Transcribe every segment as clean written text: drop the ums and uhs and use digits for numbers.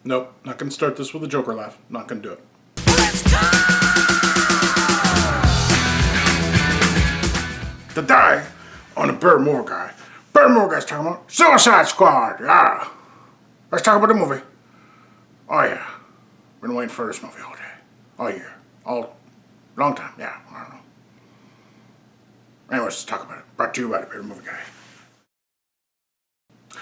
Nope, not gonna start this with a Joker laugh. Not gonna do it. The day on the Beardedmovieguy. Beardedmovieguys talking about Suicide Squad. Yeah, let's talk about the movie. Oh yeah, been waiting for this movie all day, all year, all long time. Yeah, I don't know. Anyways, let's talk about it. Brought to you by the Beardedmovieguy.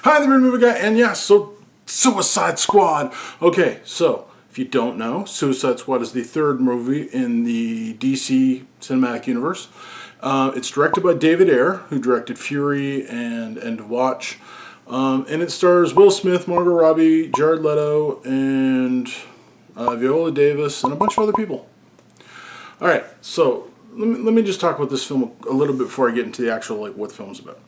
Hi, the Beardedmovieguy, and yes, so Suicide Squad. Okay, so if you don't know, Suicide Squad is the third movie in the DC cinematic universe. It's directed by David Ayer, who directed Fury and End of Watch. And it stars Will Smith, Margot Robbie, Jared Leto, and Viola Davis, and a bunch of other people. Alright, so let me just talk about this film a little bit before I get into the actual, like, what the film's about.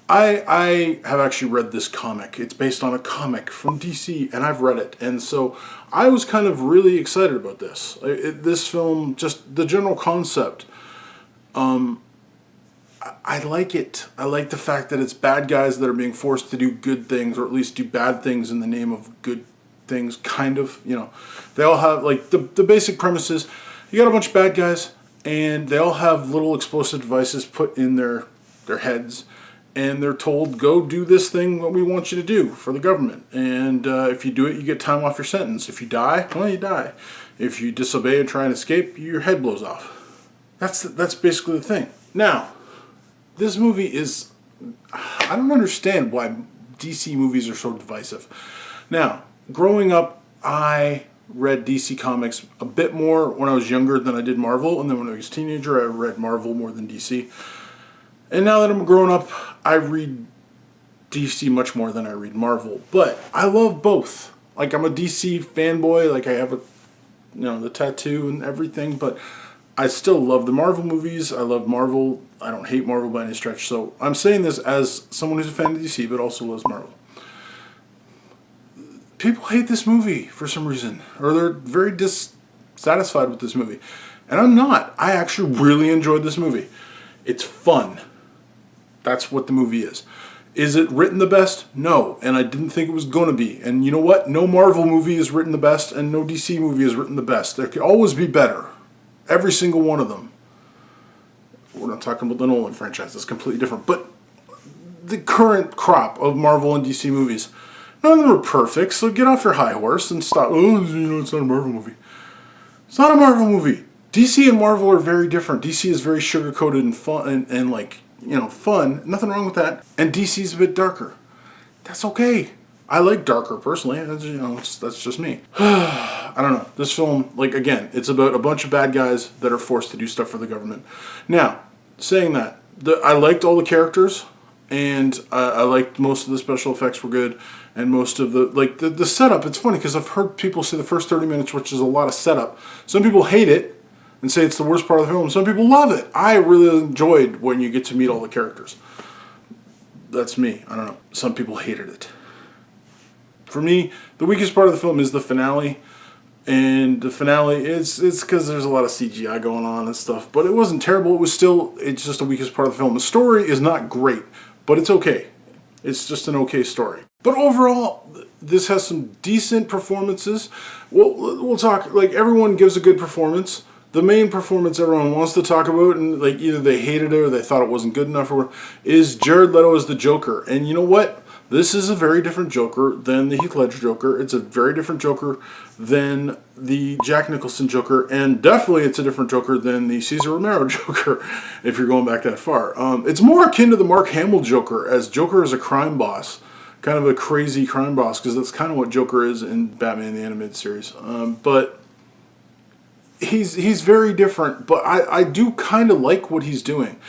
I have actually read this comic. It's based on a comic from DC, and I've read it. And so I was kind of really excited about this. This film, just the general concept, I like it. I like the fact that it's bad guys that are being forced to do good things, or at least do bad things in the name of good things, kind of, you know. They all have, like, the basic premise is, you got a bunch of bad guys, and they all have little explosive devices put in their heads, and they're told, go do this thing what we want you to do for the government. And if you do it, you get time off your sentence. If you die, well, you die. If you disobey and try and escape, your head blows off. That's basically the thing. Now, this movie is... I don't understand why DC movies are so divisive. Now, growing up, I read DC comics a bit more when I was younger than I did Marvel. And then when I was a teenager, I read Marvel more than DC. And now that I'm grown up, I read DC much more than I read Marvel. But I love both. Like, I'm a DC fanboy. Like, I have a, you know, the tattoo and everything. But I still love the Marvel movies. I love Marvel. I don't hate Marvel by any stretch. So I'm saying this as someone who's a fan of DC, but also loves Marvel. People hate this movie for some reason. Or they're very dissatisfied with this movie. And I'm not. I actually really enjoyed this movie. It's fun. That's what the movie is. Is it written the best? No. And I didn't think it was going to be. And you know what? No Marvel movie is written the best, and no DC movie is written the best. There could always be better. Every single one of them. We're not talking about the Nolan franchise. That's completely different. But the current crop of Marvel and DC movies, none of them are perfect. So get off your high horse and stop. Oh, you know, it's not a Marvel movie. It's not a Marvel movie. DC and Marvel are very different. DC is very sugar-coated and fun and like, you know, fun. Nothing wrong with that. And DC's a bit darker. That's okay. I like darker, personally. That's, you know, that's just me. I don't know. This film, like, again, it's about a bunch of bad guys that are forced to do stuff for the government. Now, saying that, I liked all the characters, and I liked most of the special effects were good, and most of the, like, the setup, it's funny, because I've heard people say the first 30 minutes, which is a lot of setup. Some people hate it, and say it's the worst part of the film. Some people love it. I really enjoyed when you get to meet all the characters. That's me. I don't know. Some people hated it. For me, the weakest part of the film is the finale. And the finale, it's because there's a lot of CGI going on and stuff. But it wasn't terrible. It was still, it's just the weakest part of the film. The story is not great, but it's okay. It's just an okay story. But overall, this has some decent performances. We'll talk, like, everyone gives a good performance. The main performance everyone wants to talk about, and like either they hated it or they thought it wasn't good enough, or is Jared Leto as the Joker. And you know what? This is a very different Joker than the Heath Ledger Joker. It's a very different Joker than the Jack Nicholson Joker, and definitely it's a different Joker than the Cesar Romero Joker, if you're going back that far. It's more akin to the Mark Hamill Joker, as Joker is a crime boss. Kind of a crazy crime boss, because that's kind of what Joker is in Batman the Animated Series. But he's very different, but I do kind of like what he's doing.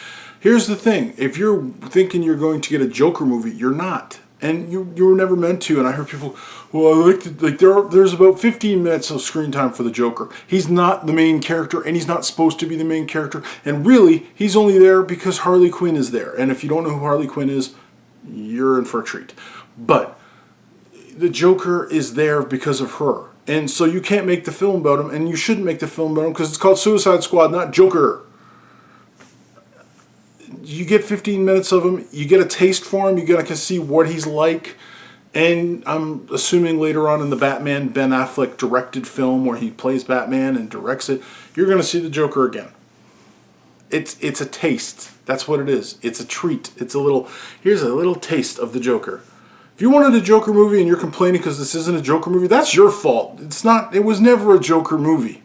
Here's the thing. If you're thinking you're going to get a Joker movie, you're not. And you were never meant to. And I heard people, well, I like to, like, there's about 15 minutes of screen time for the Joker. He's not the main character, and he's not supposed to be the main character. And really, he's only there because Harley Quinn is there. And if you don't know who Harley Quinn is, you're in for a treat. But the Joker is there because of her. And so you can't make the film about him, and you shouldn't make the film about him, because it's called Suicide Squad, not Joker. You get 15 minutes of him, you get a taste for him, you get to see what he's like, And I'm assuming later on in the Batman Ben Affleck directed film where he plays Batman and directs it, you're going to see the Joker again. It's a taste. That's what it is. It's a treat. Here's a little taste of the Joker. If you wanted a Joker movie and you're complaining because this isn't a Joker movie, that's your fault. It was never a Joker movie.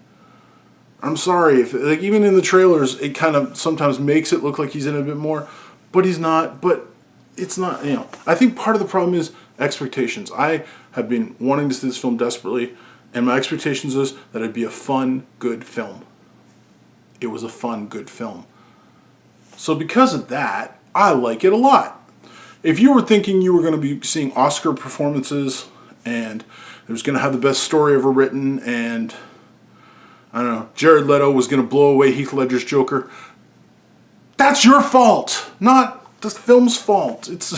I'm sorry. Even in the trailers, it kind of sometimes makes it look like he's in it a bit more, but he's not. But it's not, I think part of the problem is expectations. I have been wanting to see this film desperately, and my expectations is that it'd be a fun, good film. It was a fun, good film. So because of that, I like it a lot. If you were thinking you were going to be seeing Oscar performances and it was going to have the best story ever written and, I don't know, Jared Leto was going to blow away Heath Ledger's Joker, that's your fault, not the film's fault. It's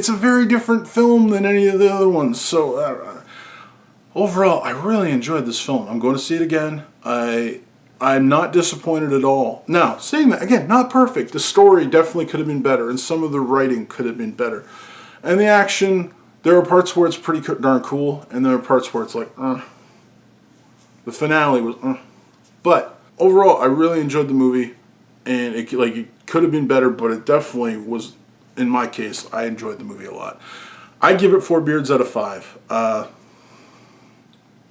a very different film than any of the other ones. So overall, I really enjoyed this film. I'm going to see it again. I'm not disappointed at all. Now, saying that, again, not perfect. The story definitely could have been better, and some of the writing could have been better. And the action, there are parts where it's pretty darn cool, and there are parts where it's like, The finale was, But overall, I really enjoyed the movie, and it could have been better, but it definitely was, in my case, I enjoyed the movie a lot. I give it 4 beards out of 5.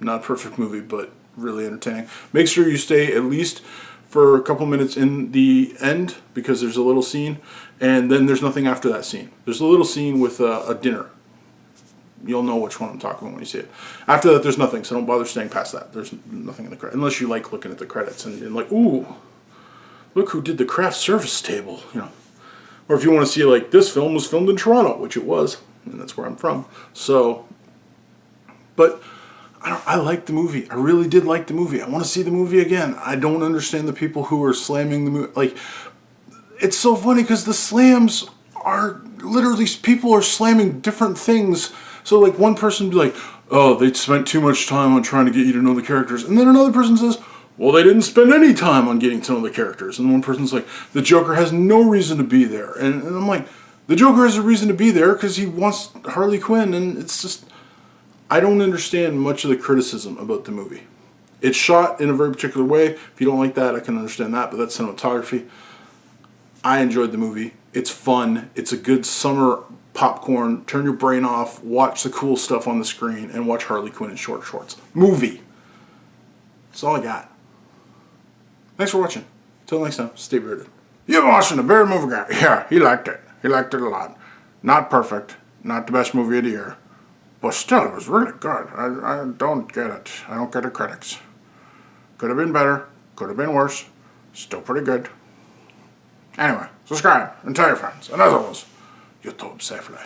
Not a perfect movie, but really entertaining. Make sure you stay at least for a couple minutes in the end, because there's a little scene, and then there's nothing after that scene. There's a little scene with a dinner. You'll know which one I'm talking about when you see it. After that, there's nothing, so don't bother staying past that. There's nothing in the credits, unless you like looking at the credits and like, ooh, look who did the craft service table, Or if you want to see, this film was filmed in Toronto, which it was, and that's where I'm from. So, but I liked the movie. I really did like the movie. I want to see the movie again. I don't understand the people who are slamming the movie. It's so funny because the slams are literally, people are slamming different things. So one person would be like, oh, they spent too much time on trying to get you to know the characters. And then another person says, well, they didn't spend any time on getting to know the characters. And one person's like, the Joker has no reason to be there. And I'm like, the Joker has a reason to be there because he wants Harley Quinn. And it's just, I don't understand much of the criticism about the movie. It's shot in a very particular way. If you don't like that, I can understand that, but that's cinematography. I enjoyed the movie. It's fun. It's a good summer popcorn. Turn your brain off, watch the cool stuff on the screen, and watch Harley Quinn in short shorts. Movie. That's all I got. Thanks for watching. Until next time, stay bearded. You've been watching the Bearded Movie Guy. Yeah, he liked it. He liked it a lot. Not perfect. Not the best movie of the year. But still, it was really good. I don't get it. I don't get the critics. Could have been better. Could have been worse. Still pretty good. Anyway, subscribe and tell your friends. And as always, YouTube safely.